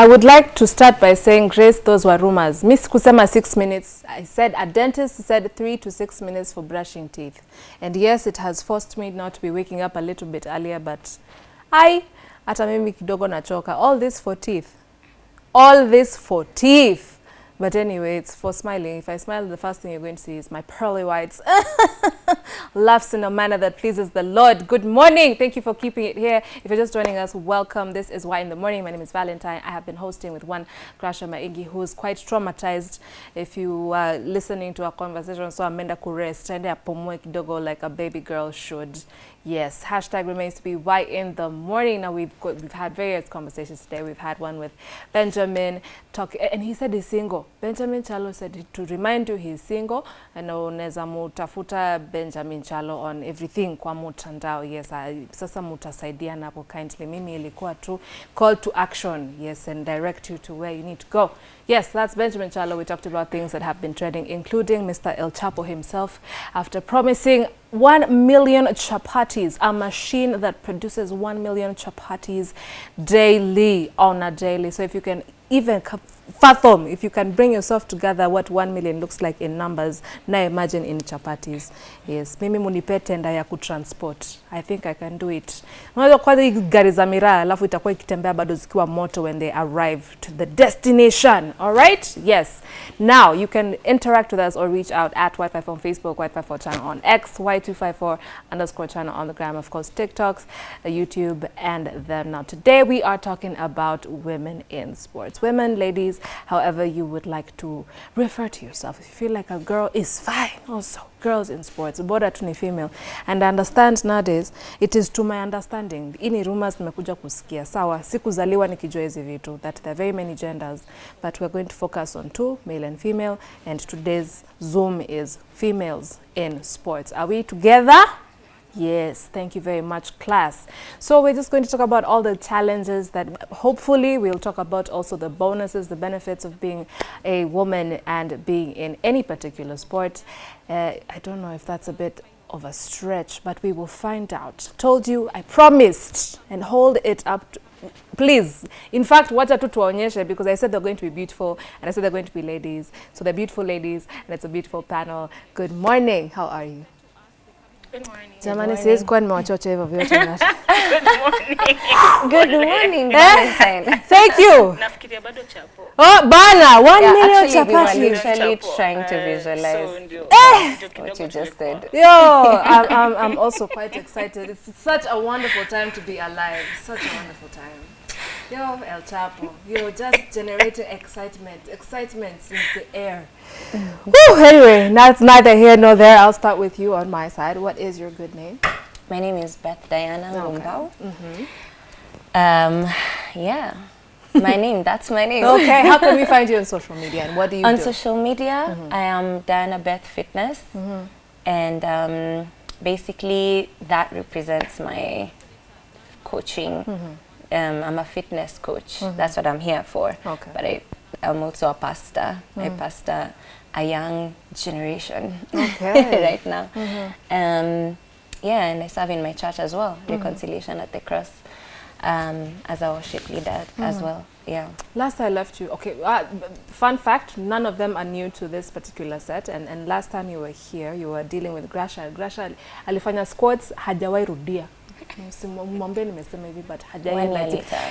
I would like to start by saying, Grace, those were rumors. Miss kusema 6 minutes. I said a dentist said 3 to 6 minutes for brushing teeth. And yes, it has forced me not to be waking up a little bit earlier, but hata mimi kidogo nachoka. All this for teeth. All this for teeth. But anyway, it's for smiling. If I smile, the first thing you're going to see is my pearly whites. Laughs in a manner that pleases the Lord. Good morning. Thank you for keeping it here. If you're just joining us, welcome. This is Why in the Morning. My name is Valentine. I have been hosting with one Grasha Maingi who is quite traumatized. If you are listening to our conversation, so amenda kurest, and apomwe kidogo like a baby girl should. Yes, hashtag remains to be Why in the Morning. Now we've had various conversations today. We've had one with Benjamin and he said he's single. Benjamin Chalo said to remind you he's single, and unaweza mutafuta Benjamin Chalo on everything kwa mutandao. Yes, sasa mutasaidia napo kindly. Mimi ilikuwa tu call to action. Yes, and direct you to where you need to go. Yes, that's Benjamin Chalo. We talked about things that have been trending, including Mr. El Chapo himself, after promising 1 million chapatis, a machine that produces 1 million chapatis daily, on a daily. So if you can even fathom, if you can bring yourself together what 1 million looks like in numbers, now imagine in chapatis. Yes, mimi munipe tenda ya kutransport. I think I can do it. Unajua kwanza gari za miraa alafu itakuwa ikitembea bado zikiwa moto when they arrive to the destination. All right? Yes. Now you can interact with us or reach out at Y254 on Facebook, Y254 channel on X, Y254_ channel on the gram, of course, TikToks, YouTube, and them. Now today we are talking about women in sports. Women, ladies, however you would like to refer to yourself. If you feel like a girl is fine, also girls in sports, border to ni female. And I understand nowadays, it is to my understanding, ini rumors nimekuja kusikia. Sawa, sikuzaliwa nikijua hizi vitu, that there are very many genders, but we're going to focus on 2, male and female, and today's Zoom is females in sports. Are we together? Yes, thank you very much, class. So we're just going to talk about all the challenges that hopefully we'll talk about, also the bonuses, the benefits of being a woman and being in any particular sport. I don't know if that's a bit of a stretch, but we will find out. Told you, I promised, and hold it up to, please. In fact, wacha tu tuonyeshe, because I said they're going to be beautiful, and I said they're going to be ladies. So they're beautiful ladies, and it's a beautiful panel. Good morning. How are you? Good morning. Jamani, siwezi kuwa nimewachocha hivyo vyote. Good morning. Good morning, Valentine. Thank you. Nafikiria bado chapo. Oh, bana, 1 million actually, we chapatis. were literally trying to visualize what you just said. Yo, I'm also quite excited. It's such a wonderful time to be alive. Such a wonderful time. Yo, El Chapo, you're just generating excitement in the air. Woo, anyway, that's neither here nor there. I'll start with you on my side. What is your good name? My name is Beth Diana Lumbao. Yeah, my name, that's my name. Okay, how can we find you on social media, and what do you do? On social media, I am Diana Beth Fitness, and basically that represents my coaching. I'm a fitness coach. That's what I'm here for. Okay. But I'm also a pastor. I pastor a young generation right now. Yeah, and I serve in my church as well, Reconciliation at the Cross, as a worship leader as well. Yeah. Last I left you, okay, fun fact, none of them are new to this particular set, and last time you were here, you were dealing with Grasha. Grasha alifanya squats, hajawai rudia. But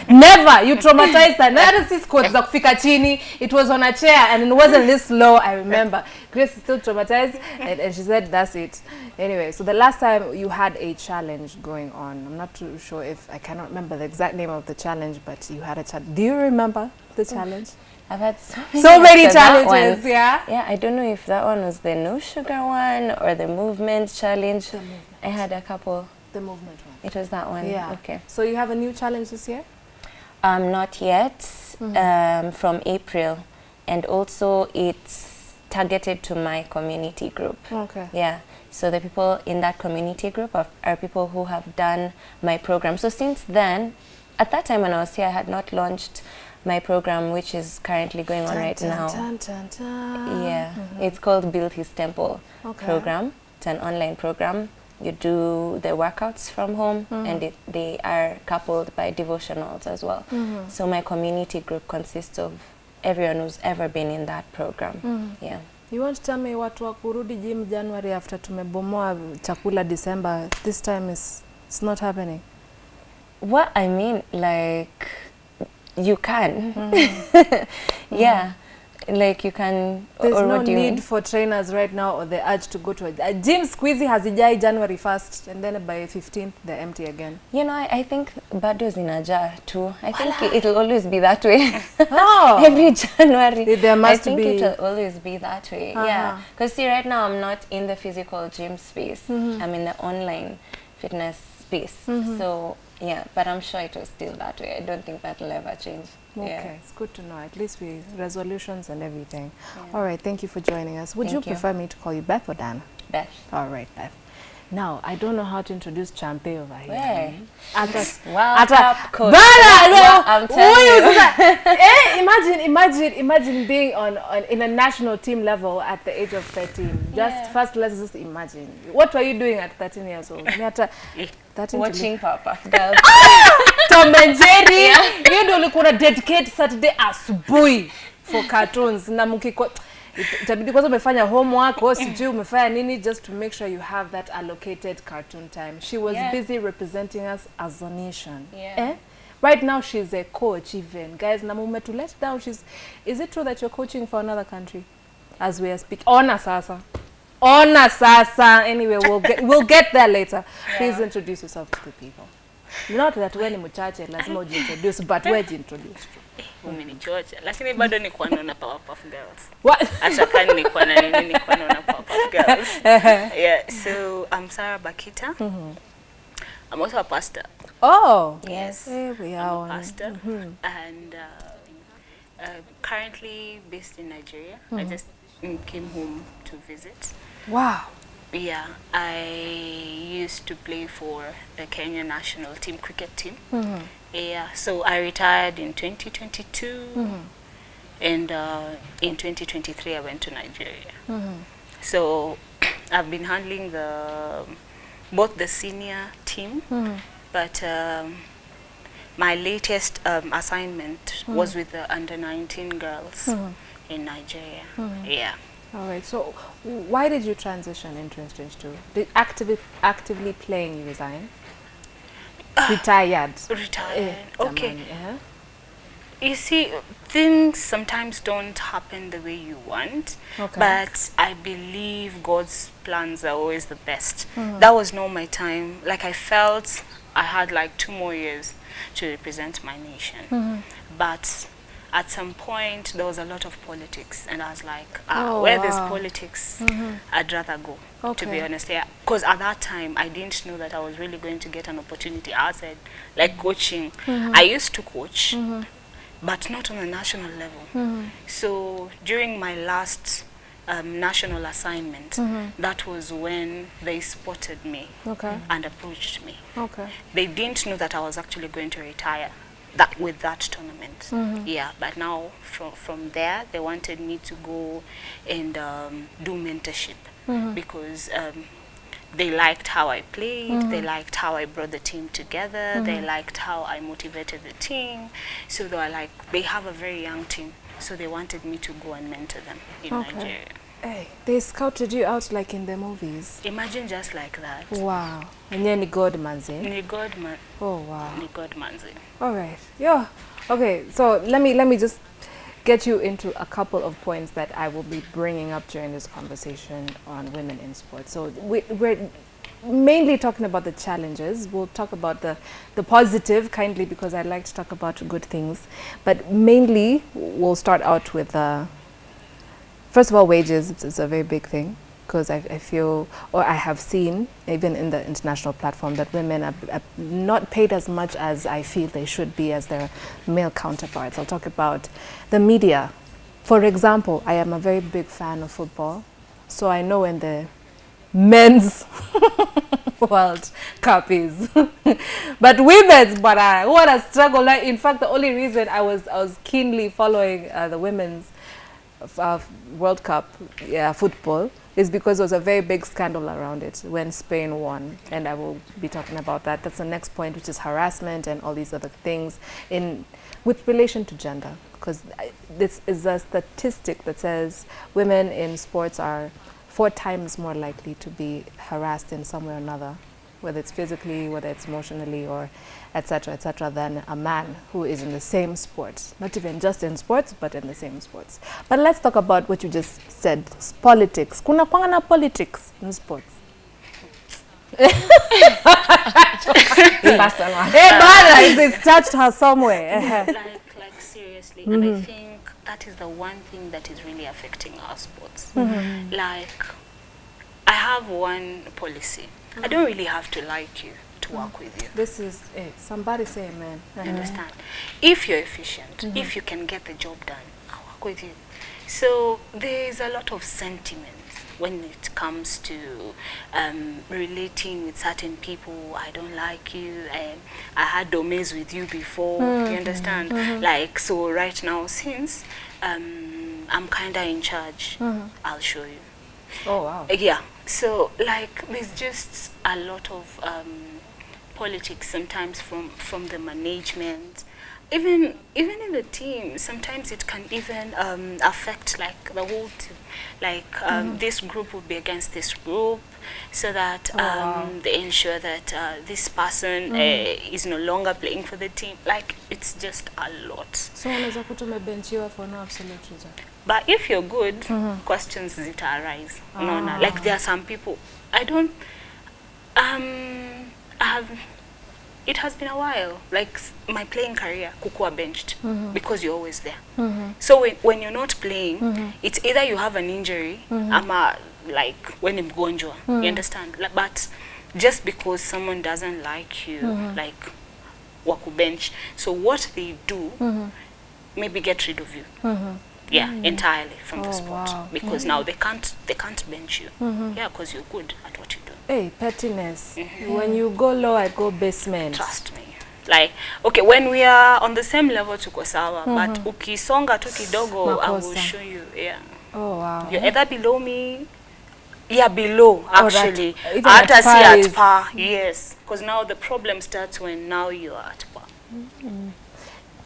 never, you traumatized her. Never see squats za kufika chini. It was on a chair and it wasn't this low. I remember Grace is still traumatized, and she said that's it. Anyway, so the last time you had a challenge going on, I'm not too sure if I cannot remember the exact name of the challenge, but you had a challenge. Do you remember the challenge? I've had so many challenges. Yeah, I don't know if that one was the no sugar one or the movement challenge. I had a couple. The movement one. It was that one. Yeah. Okay. So you have a new challenge this year? Not yet. From April, and also it's targeted to my community group. Okay. Yeah. So the people in that community group are people who have done my program. So since then, at that time when I was here, I had not launched my program, which is currently going on right now. Yeah. It's called Build His Temple program. It's an online program you do the workouts from home, and they are coupled by devotionals as well. So my community group consists of everyone who's ever been in that program. Yeah. You want to tell me watu wa kurudi gym January after tumebomoa chakula December, this time it's not happening? What I mean, like, you can. Yeah. Like you can. There's or no what do you need mean? for trainers right now or the urge to go to a gym. Squeezy has a January 1st and then by 15th they're empty again. You know, I think Bado's in a jar too. I think it'll always be that way. Oh. Every January. There must I think be. it'll always be that way. Yeah. Because see, right now I'm not in the physical gym space. I'm in the online fitness space. So yeah, but I'm sure it was still that way. I don't think that'll ever change. Okay, Yeah. it's good to know. At least we resolutions and everything. Yeah. All right, thank you for joining us. Would Thank you you. prefer me to call you Beth or Dan? Beth. All right, Beth. Now, I don't know how to introduce Champe over here. Where? World Cup coach. Well, I'm telling you. Imagine being on in a national team level at the age of 13. First, let's just imagine. What were you doing at 13 years old? Me at 13 Watching Powerpuff Girls. Tom and Jerry. You ndio ulikuwa dedicate Saturday asubuhi for cartoons na mkiko itabidi kwanza umefanya homework au sijui umefanya nini just to make sure you have that allocated cartoon time. She was busy representing us as a nation. Right now she's a coach even. Guys, na mume to let down. Is it true that you're coaching for another country as we are speaking? Ona sasa. Anyway, we'll get there later. Please introduce yourself to the people. Not that wewe ni mchache lazima ujiintroduce, but wewe jiintroduce. Umenichocha. Lakini bado nilikuwa naona Powerpuff Girls. What? Acha kani nilikuwa na nini nilikuwa naona Powerpuff Girls. Yeah, so I'm Sarah Bakita. I'm also a pastor. Oh, yes. There we I'm are. a pastor and currently based in Nigeria. I just came home to visit. Wow. Yeah, I used to play for the Kenya national team cricket team. Yeah, so I retired in 2022 and in 2023 I went to Nigeria. So I've been handling both the senior team, but my latest assignment was with the under-19 girls in Nigeria. Yeah. All right. So, why did you transition in 2022? Did actively playing you resign? Retired. Retired. Okay. Yeah. You see, things sometimes don't happen the way you want, but I believe God's plans are always the best. That was not my time. Like I felt I had like 2 more years to represent my nation, but at some point there was a lot of politics and I was like, where there's politics, I'd rather go, to be honest. Yeah, because at that time I didn't know that I was really going to get an opportunity outside, like coaching. I used to coach, but not on a national level. So during my last national assignment, that was when they spotted me and approached me. They didn't know that I was actually going to retire with that tournament. Yeah, but now from there they wanted me to go and do mentorship because they liked how I played, they liked how I brought the team together, they liked how I motivated the team. So they were like, they have a very young team, so they wanted me to go and mentor them in Nigeria. Hey, they scouted you out like in the movies. Imagine just like that. Wow. And then God manzi. Ni God man. Oh wow. Ni God manzi. All right. Yeah. Okay. So let me just get you into a couple of points that I will be bringing up during this conversation on women in sports. So we're mainly talking about the challenges. We'll talk about the positive kindly because I like to talk about good things. But mainly we'll start out with first of all, wages. It's a very big thing because I feel, or I have seen, even in the international platform, that women are not paid as much as I feel they should be as their male counterparts. I'll talk about the media. For example, I am a very big fan of football, so I know when the men's World Cup is. But women's, what a struggle. Like, in fact, the only reason I was keenly following the women's World Cup football is because there was a very big scandal around it when Spain won, and I will be talking about that. That's the next point, which is harassment and all these other things with relation to gender, because this is a statistic that says women in sports are 4 times more likely to be harassed in some way or another, whether it's physically, whether it's emotionally, or etc., than a man who is in the same sport. Not even just in sports, but in the same sports. But let's talk about what you just said, politics. Kuna kwanga na politics in sports. It's touched her somewhere. like seriously, and I think that is the one thing that is really affecting our sports. Like, I have one policy. I don't really have to like you to work with you. This is somebody say amen. You understand? If you're efficient, if you can get the job done, I'll work with you. So there's a lot of sentiment when it comes to relating with certain people. I don't like you, and I had domains with you before. You understand? Like, so right now, since I'm kind of in charge, I'll show you. Oh, wow. Yeah. So, like, there's just a lot of politics sometimes from the management. Even in the team, sometimes it can even affect, like, the whole team. Like, this group will be against this group, so that they ensure that this person is no longer playing for the team. Like, it's just a lot. So unaweza kutume benchiwa for no absolute reason. But if you're good, questions zita arise. No, like, there are some people, I don't, it has been a while, like my playing career, kukua benched, because you're always there. So when you're not playing, it's either you have an injury, ama like when I'm mgonjwa, you understand? But just because someone doesn't like you, like waku bench, so what they do, maybe get rid of you. Yeah, entirely from the sport. Wow. Because now they can't bench you. Yeah, because you're good at what you do. Hey, pettiness. When you go low, I go basement. Trust me. Like, okay, when we are on the same level tuko sawa, but ukisonga tu kidogo, I will show you. Yeah. Oh, wow. You're either below me, yeah, below actually. Even At at par, yes. Because now the problem starts when now you are at par.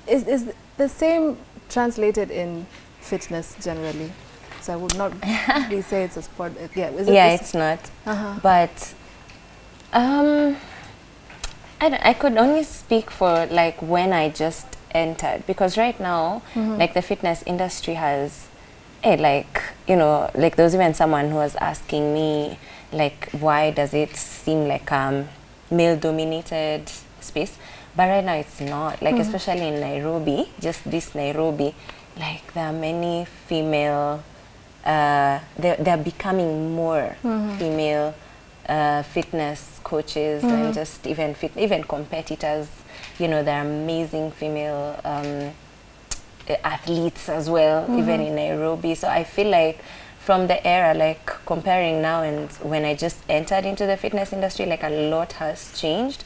Is the same translated in fitness generally? So I would not really say it's a sport. Yeah, it's not. But I could only speak for like when I just entered, because right now, like the fitness industry has, like, you know, like there was even someone who was asking me, like, why does it seem like male-dominated space? But right now it's not. Like, especially in Nairobi, just this Nairobi, like there are many female, they're becoming more female fitness coaches and just even competitors. You know, there are amazing female athletes as well, even in Nairobi. So I feel like from the era, like comparing now and when I just entered into the fitness industry, like a lot has changed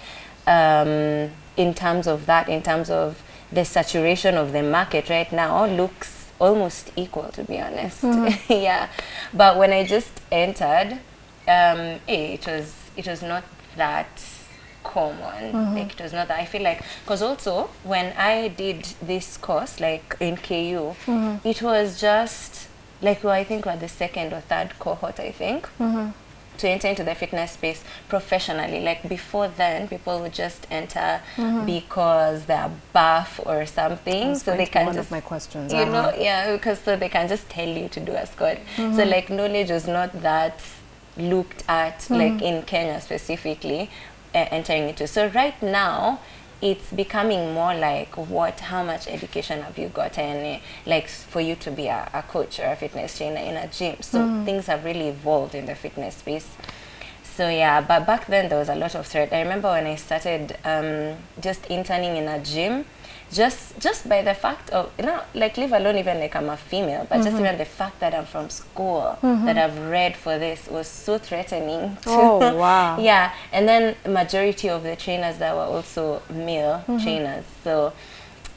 in terms of that, in terms of the saturation of the market right now looks almost equal, to be honest. Yeah, but when I just entered, it was not that common. Like, it was not that. I feel like, because also when I did this course, like in KU, it was just like, I think we're the second or third cohort, I think, to enter into the fitness space professionally. Like, before then, people would just enter because they're buff or something, so they can one just, of my questions, you know, yeah, because so they can just tell you to do a squat. So like, knowledge was not that looked at, like in Kenya specifically, entering into. So right now, it's becoming more like, how much education have you gotten, like, for you to be a coach or a fitness trainer in a gym. So things have really evolved in the fitness space. So yeah, but back then there was a lot of threat. I remember when I started just interning in a gym, just by the fact of, you know, like, leave alone even like I'm a female, but just even the fact that I'm from school, that I've read for this, was so threatening. Oh, wow. Yeah, and then majority of the trainers that were also male trainers. So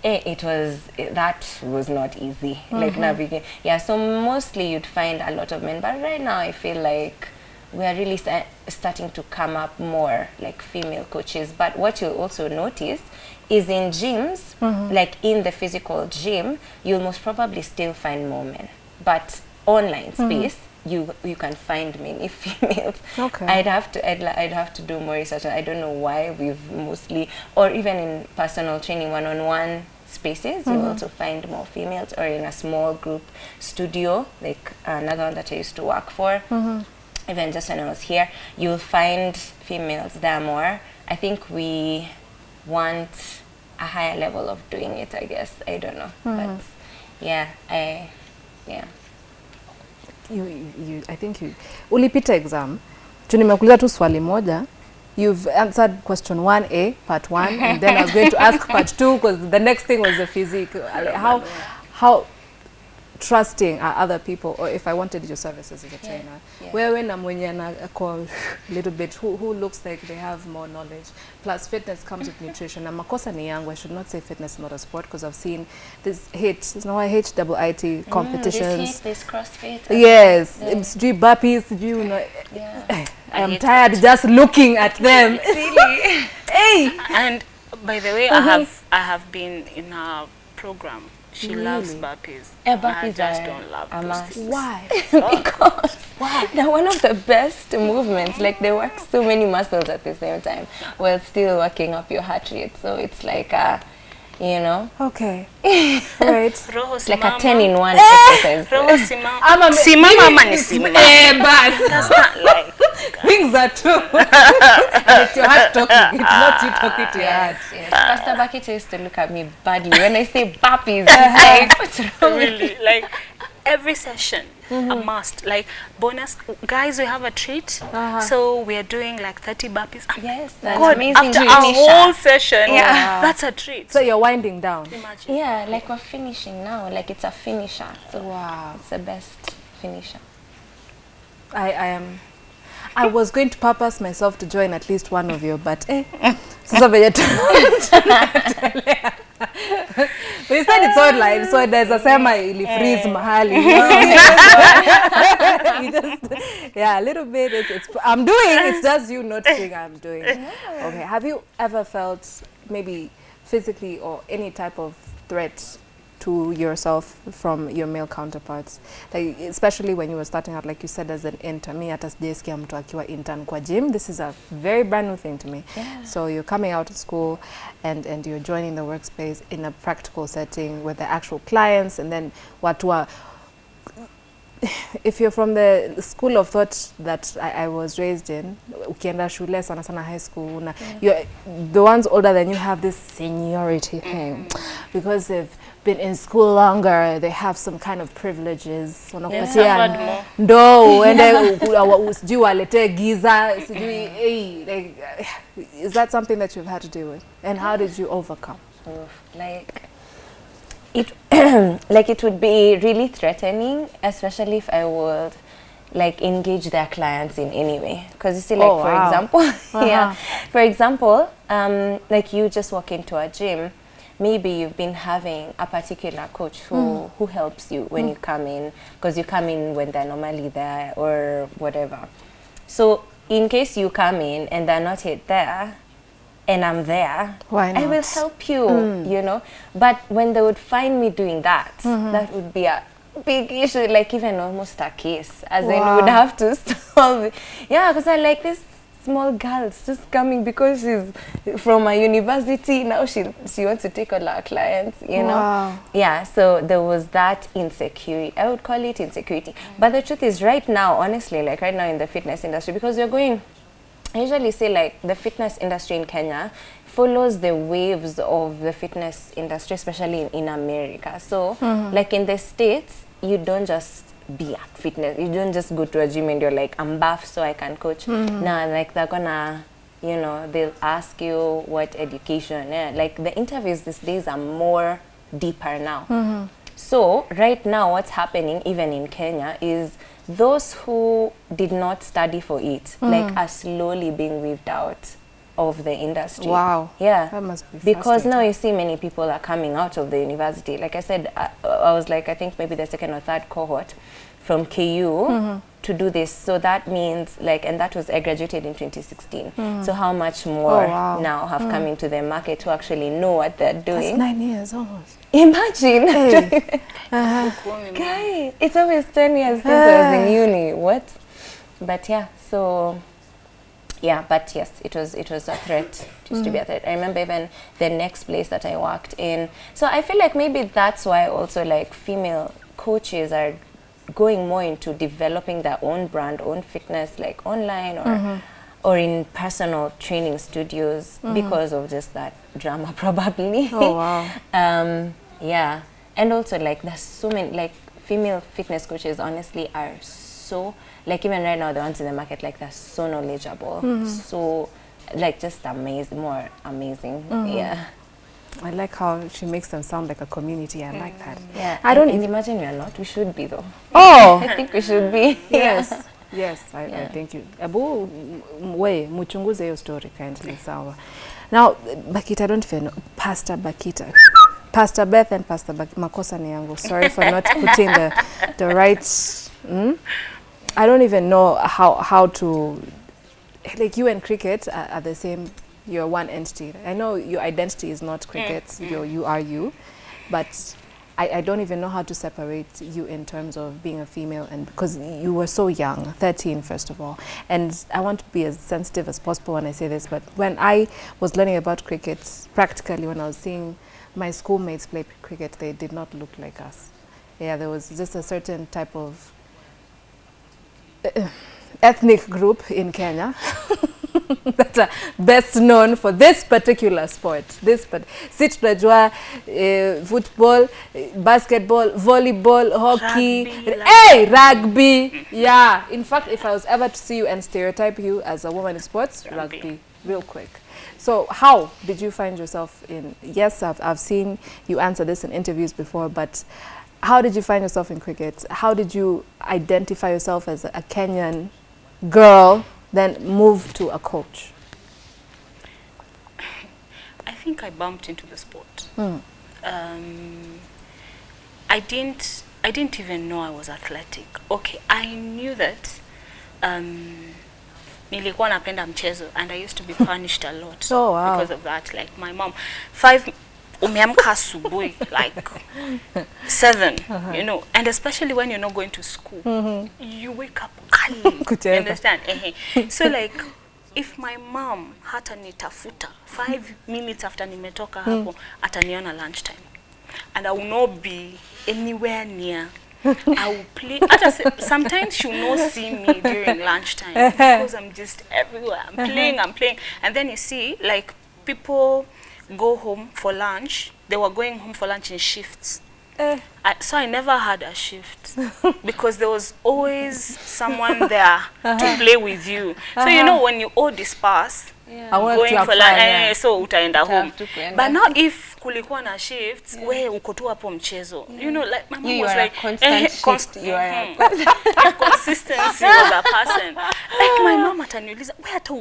That was not easy, like navigate. Yeah, so mostly you'd find a lot of men, but right now I feel like we are really starting to come up more like female coaches. But what you'll also notice is in gyms, like in the physical gym, you'll most probably still find more men, but online space, you can find many females. Okay. I'd have to do more research. I don't know why we've mostly, or even in personal training one-on-one spaces, you also find more females, or in a small group studio, like another one that I used to work for. Even just when I was here, you'll find females there more. I think we want a higher level of doing it, I guess. I don't know. But yeah, I think you ulipita exam. Nimekuuliza tu swali moja. You've answered question 1A, part 1, and then I was going to ask part 2 because the next thing was the physique. How trusting are other people, or if I wanted your services as a trainer, wewe na mwenye na a little bit who looks like they have more knowledge, plus fitness comes with nutrition. Na makosa ni yangu, I should not say fitness is not a sport, because I've seen this HIIT competitions, this CrossFit, yes, sijui burpees, sijui I'm tired just looking at them. Really? Hey, and by the way, I have been in a program. She Really? loves burpees. Burpees I just are don't love a those must. things. why? Because they're one of the best movements. Like, they work so many muscles at the same time while still working up your heart rate. So it's like you know, Okay. Right. Roho it's like a simama. 10-in-1 exercise. Roho simama. Ama Simama ama ni simama. Bas. That's not like Things are true. And it's your heart talking. It's not you talking to your heart. Yes. Pastor Bakita used to look at me badly when I say burpees. Like, what's wrong? really like every session a must. Like, bonus guys, we have a treat. So we are doing like 30 burpees. Yes, God, amazing after a finisher. whole session, Yeah. that's a treat. So you're winding down. Imagine. Yeah, like we're finishing now. Like, it's a finisher. So Wow. it's the best finisher. I was going to purpose myself to join at least one of you, but sasa venye we said it's online, so there's a sema ili freeze mahali. Yeah, a little bit. It's I'm doing. It's just you not saying I'm doing. Okay. Have you ever felt maybe physically or any type of threat to yourself from your male counterparts, like especially when you were starting out, like you said, as an intern? Me hata sijasikia mtu akiwa intern kwa gym. This is a very brand new thing to me. So you're coming out of school and you're joining the workspace in a practical setting with the actual clients, and then if you're from the school of thought that I was raised in, ukienda shule sana sana high school, you're the ones older than you have this seniority thing because they've been in school longer, they have some kind of privileges. Wanakupatia ndo ende sijui walete giza sijui like, is that something that you've had to deal with, and how did you overcome? Like, it like, it would be really threatening, especially if I would like engage their clients in any way, because you see, like, for example, for example, like, you just walk into a gym, maybe you've been having a particular coach who helps you when you come in, because you come in when they're normally there or whatever. So in case you come in and they're not yet there, and I'm there, why not? I will help you, you know. But when they would find me doing that, that would be a big issue, like even almost a case, as in would have to solve it. Yeah, because I like this small girl just coming because she's from a university. Now she wants to take all our clients, you know. Yeah, so there was that insecurity. I would call it insecurity. But the truth is, right now, honestly, like right now in the fitness industry, because you're going, I usually say, like, the fitness industry in Kenya follows the waves of the fitness industry, especially in America. So, like in the States, you don't just be at fitness. You don't just go to a gym and you're like, I'm buff so I can coach. No, like, they're gonna, you know, they'll ask you what education. Like, the interviews these days are more deeper now. So, right now, what's happening, even in Kenya, is those who did not study for it, like, are slowly being weaved out. of the industry. Wow. Yeah. That must be because now fascinating. you see many people are coming out of the university. Like I said, I was like, I think maybe the second or third cohort from KU to do this. So that means like, and that was, I graduated in 2016. So how much more now have come into the market who actually know what they're doing. That's 9 years almost. Imagine. Hey. Guy, it's always 10 years since I was in uni. What? But yeah, so yeah, but yes, it was a threat. It used to be a threat. I remember even the next place that I worked in. So I feel like maybe that's why also like female coaches are going more into developing their own brand, own fitness, like online or in personal training studios because of just that drama probably. Oh wow. Yeah, and also like there's so many like female fitness coaches honestly are so like even right now the ones in the market like they're so knowledgeable, so like just amazing, more amazing. Yeah. I like how she makes them sound like a community. I like that. Yeah, I don't and imagine we are not. We should be though. Oh, I think we should be. yes. Yes, I thank you. Abu, we muchunguze hiyo story kindly, sawa. Now, Bakita, I don't even know. Pastor Bakita. Pastor Beth and Pastor Makosa ni yangu. Sorry for not putting the right... I don't even know how to... Like you and cricket are the same... You're one entity. I know your identity is not cricket. You are you. But I don't even know how to separate you in terms of being a female, and because you were so young, 13 first of all. And I want to be as sensitive as possible when I say this, but when I was learning about cricket, practically when I was seeing my schoolmates play cricket, they did not look like us. Yeah, there was just a certain type of ethnic group in Kenya that are best known for this particular sport. Sit tunajua football, basketball, volleyball, hockey, rugby. Yeah, in fact, if I was ever to see you and stereotype you as a woman in sports, rugby, real quick. So how did you find yourself in, yes, I've seen you answer this in interviews before, but how did you find yourself in cricket? How did you identify yourself as a Kenyan girl, then move to a coach? I think I bumped into the sport. I didn't even know I was athletic. Okay, I knew that nilikuwa napenda mchezo, and I used to be punished a lot because of that. Like my mom, 5 umeamka asubuhi, like 7, you know, and especially when you're not going to school, you wake up early. You understand? So like, if my mom hata nitafuta 5 minutes after nimetoka hapo, ataniona lunchtime, and I will not be anywhere near. I will play. Sometimes she will not see me during lunchtime because I'm just everywhere. I'm playing, and then you see, like, people go home for lunch. They were going home for lunch in shifts. So I never had a shift because there was always someone there to play with you. So you know, when you all disperse, going for lunch, so utaenda home. But now if kulikuwa na shifts, we uko tu hapo mchezo. You know, like my mom was like, you are if consistency was a person. Like my mom ataniuliza, we hata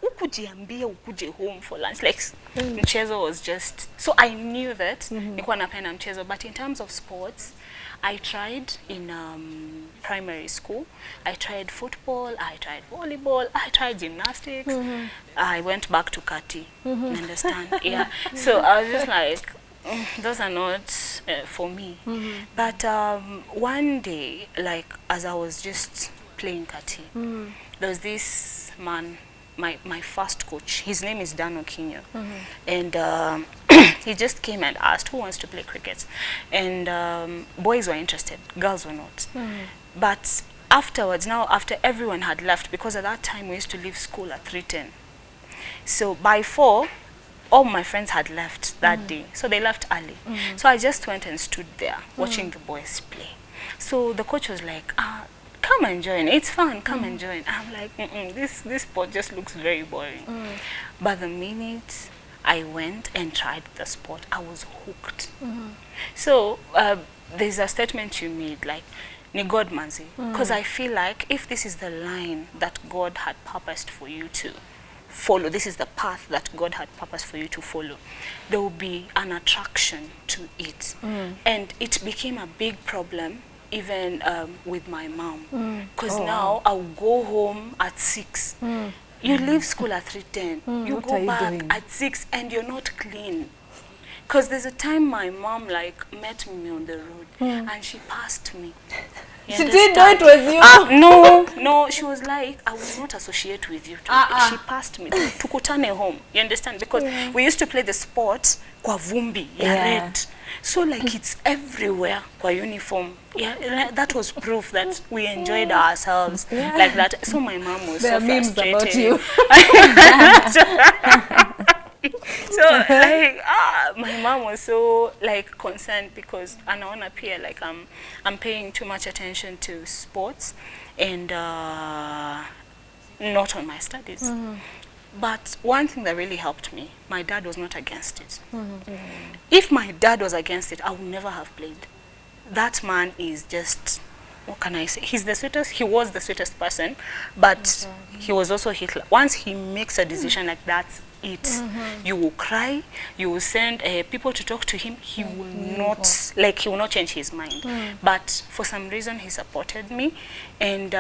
ukujiambia ukuje home for lunch. Like mchezo was just, so I knew that nilikuwa napenda mchezo. But in terms of sports, I tried in primary school. I tried football, I tried volleyball, I tried gymnastics. I went back to Kati. You understand? Yeah. So I was just like, those are not for me. But one day, like as I was just playing Kati, there was this man, my first coach. His name is Dan Okinyo, and he just came and asked who wants to play cricket, and boys were interested, girls were not. But afterwards, now after everyone had left, because at that time we used to leave school at 3:10, so by 4 all my friends had left that day, so they left early. So I just went and stood there watching the boys play. So the coach was like, come and join, it's fun, come and join. I'm like, this sport just looks very boring. But the minute I went and tried the sport, I was hooked. So there's a statement you made, like, ni God manzi, because I feel like if this is the line that God had purposed for you to follow. This is the path that God had purpose for you to follow. There will be an attraction to it. And it became a big problem even with my mom. Because now I'll go home at 6. You leave school at 3:10. You go back at 6 and you're not clean. Because there's a time my mom like met me on the road and she passed me. She didn't know it was you. No, she was like, I will not associate with you. She passed me. Tukutane home. You understand? Because we used to play the sport kwa vumbi, red. So like it's everywhere kwa uniform. Yeah, that was proof that we enjoyed ourselves like that. So my mom was so frustrated. About you. So like my mom was so like concerned because anaona pia like I'm paying too much attention to sports and not on my studies. But one thing that really helped me, my dad was not against it. If my dad was against it, I would never have played. That man is just, what can I say? He's the sweetest. He was the sweetest person, but he was also Hitler. Once he makes a decision like that, you will cry. You will send people to talk to him. He will not, like, he will not change his mind. But for some reason, he supported me, and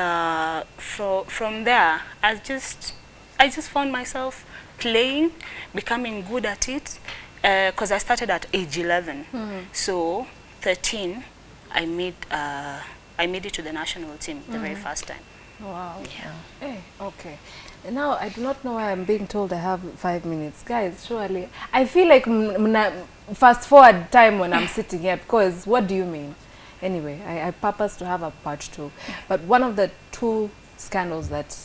from there, I just found myself playing, becoming good at it, because I started at age 11. So 13, I made it to the national team the very first time. Wow. Yeah. Hey, okay. And now I do not know why I'm being told I have 5 minutes. Guys, surely. I feel like fast forward time when I'm sitting here, because what do you mean? Anyway, I purpose to have a part 2. But one of the 2 scandals that,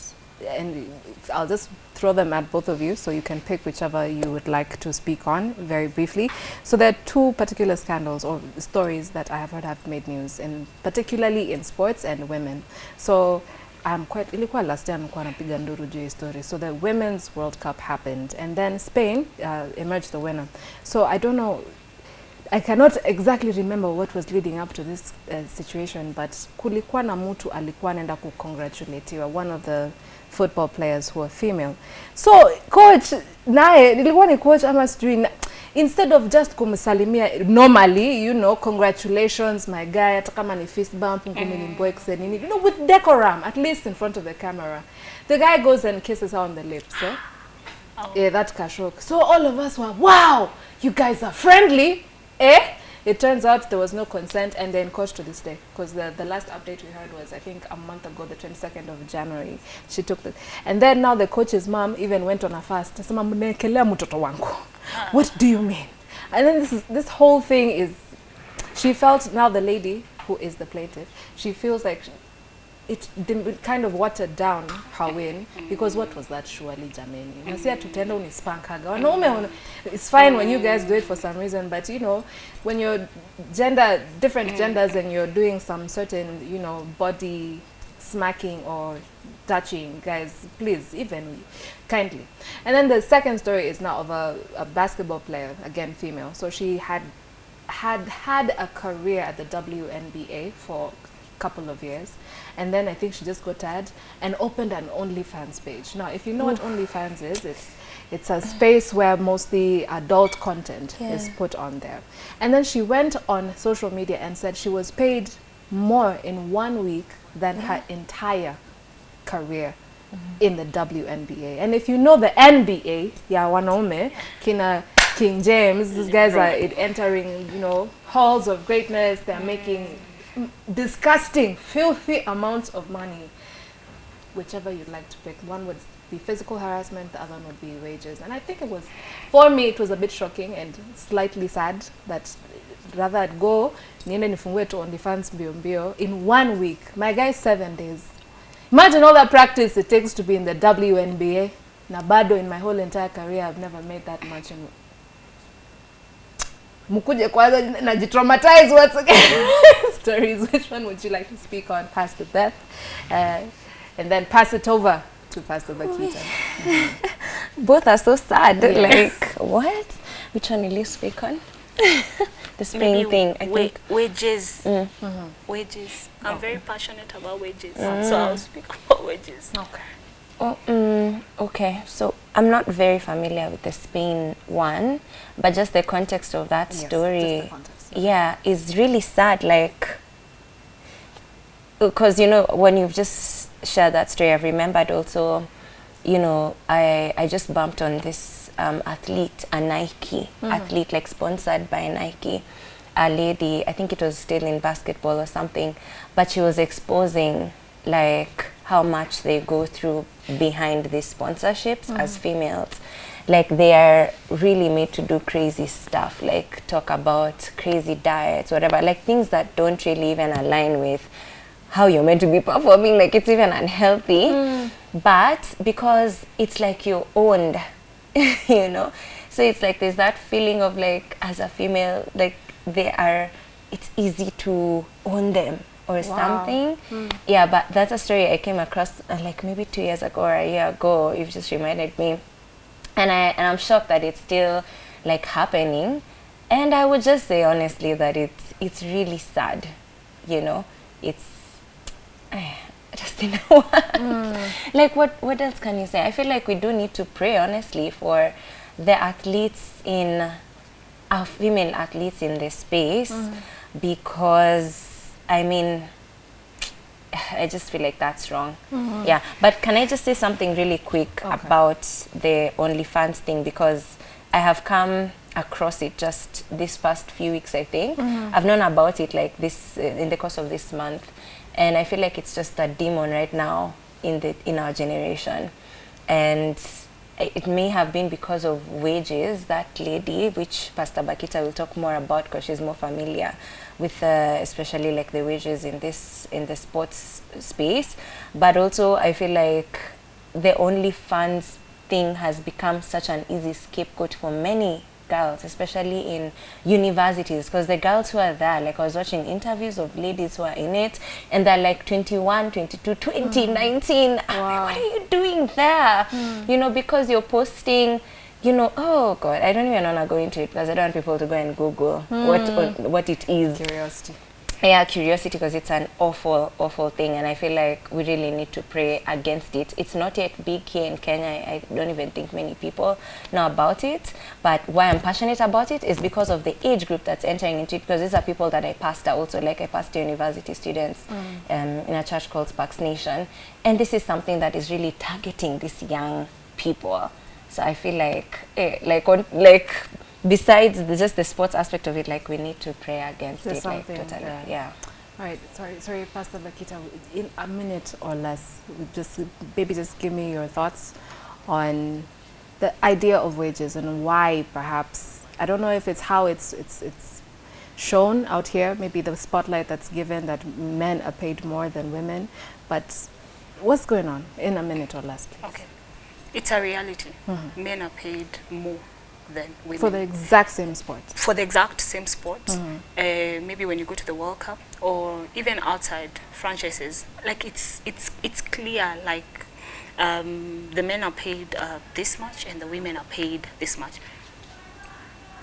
and I'll just throw them at both of you so you can pick whichever you would like to speak on very briefly. So there are 2 particular scandals or stories that I have heard have made news, and particularly in sports and women. So ilikuwa last year nilikuwa napiga nduru juu story. So the Women's World Cup happened, and then Spain emerged the winner. So I don't know, I cannot exactly remember what was leading up to this situation, but kulikuwa na mtu alikuwa anaenda kukongratulatiwa, one of the football players who are female. So coach naye nilikuwa ni coach ama sijui, instead of just kumsalimia normally, you know, congratulations my guy, hata kama ni fist bump, ngumenimbwekse nini, you know, with decorum, at least in front of the camera, the guy goes and kisses her on the lips. Yeah, that kashok. So all of us were, wow, you guys are friendly. It turns out there was no consent, and then coach to this day, because the last update we heard was, I think, a month ago, the 22nd of January, she took the, and then now the coach's mom even went on a fast. Nasema mnekelea mtoto wangu. What do you mean? And then this whole thing is, she felt, now the lady who is the plaintiff, she feels like it kind of watered down her win, because what was that surely jameni? Nasia tutenda unispankaga. Wanaume, it's fine when you guys do it for some reason, but you know, when you're different genders and you're doing some certain, you know, body smacking or touching, guys, please, even kindly. And then the second story is now of a basketball player, again female. So she had a career at the WNBA for couple of years, and then I think she just got tired and opened an OnlyFans page. Now, if you know what OnlyFans is, it's a space where mostly adult content is put on there. And then she went on social media and said she was paid more in 1 week than her entire career in the WNBA. And if you know the NBA, wanaume, kina King James, these guys are entering, you know, halls of greatness. They're making disgusting, filthy amounts of money. Whichever you'd like to pick. One would be physical harassment, the other one would be wages. And I think it was, for me, it was a bit shocking and slightly sad that rather I'd go, niende nifungue to OnlyFans mbio mbio in 1 week. My guy, 7 days. Imagine all that practice it takes to be in the WNBA. Na bado, in my whole entire career, I've never made that much. Mukuje kwanza najitraumatize once again. Stories. Which one would you like to speak on? Pastor Beth, and then pass it over to Pastor Bakita. Both are so sad. Yes. Like, what? Which one will you speak on? The Spain thing, I think. Wages. Wages. I'm very passionate about wages, so I'll speak about wages. Okay. Okay. So I'm not very familiar with the Spain one, but just the context of that story, just the context, yeah, is really sad. Like, because you know, when you've just shared that story, I've remembered also, you know, I just bumped on this athlete, a Nike athlete, like sponsored by Nike, a lady, I think it was still in basketball or something, but she was exposing like how much they go through behind these sponsorships as females. Like, they are really made to do crazy stuff, like talk about crazy diets, whatever, like things that don't really even align with how you're meant to be performing, like it's even unhealthy. But because it's like you're owned, you know, so it's like there's that feeling of like, as a female, like it's easy to own them or something. Yeah, but that's a story I came across like maybe 2 years ago or a year ago. You've just reminded me, and I'm shocked that it's still like happening. And I would just say honestly that it's really sad, you know. It's I just don't know like what else can you say? I feel like we do need to pray honestly for the athletes in our female athletes in this space, because I mean, I just feel like that's wrong. Yeah, but can I just say something really quick about the OnlyFans thing, because I have come across it just this past few weeks, I think. I've known about it like this in the course of this month, and I feel like it's just a demon right now in our generation. And it may have been because of wages, that lady, which Pastor Bakita will talk more about because she's more familiar with especially like the wages in the sports space. But also I feel like the OnlyFans thing has become such an easy scapegoat for many girls, especially in universities, because the girls who are there, like I was watching interviews of ladies who are in it, and they're like 21, 22, 20, 19. I'm like, what are you doing there? You know, because you're posting, you know, oh God, I don't even want to go into it because I don't want people to go and Google what it is. Curiosity. Yeah, curiosity, because it's an awful, awful thing, and I feel like we really need to pray against it. It's not yet big here in Kenya. I don't even think many people know about it, but why I'm passionate about it is because of the age group that's entering into it, because these are people that I pastor also, like I pastor university students in a church called Sparks Nation, and this is something that is really targeting these young people. So I feel like, besides just the sports aspect of it, like we need to pray against it, like totally. Yeah. All right, sorry, Pastor Bakita, in a minute or less, just give me your thoughts on the idea of wages and why perhaps, I don't know if it's how it's shown out here, maybe the spotlight that's given that men are paid more than women, but what's going on in a minute or less, please? Okay, it's a reality. Men are paid more than women. For the exact same sport? For the exact same sport. Maybe when you go to the World Cup or even outside franchises, like it's clear, like the men are paid this much and the women are paid this much.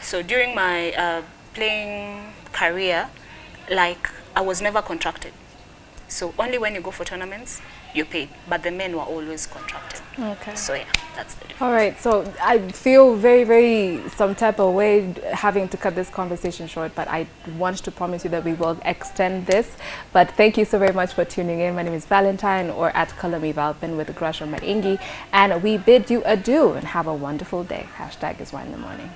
So during my playing career, like I was never contracted. So only when you go for tournaments, you're paid, but the men were always contracted. Okay. So yeah, that's the difference. All right, so I feel very, very some type of way having to cut this conversation short, but I want to promise you that we will extend this. But thank you so very much for tuning in. My name is Valentine, or at Kalami Valpin with Grasham Maringi, and we bid you adieu and have a wonderful day. #is Y in the morning.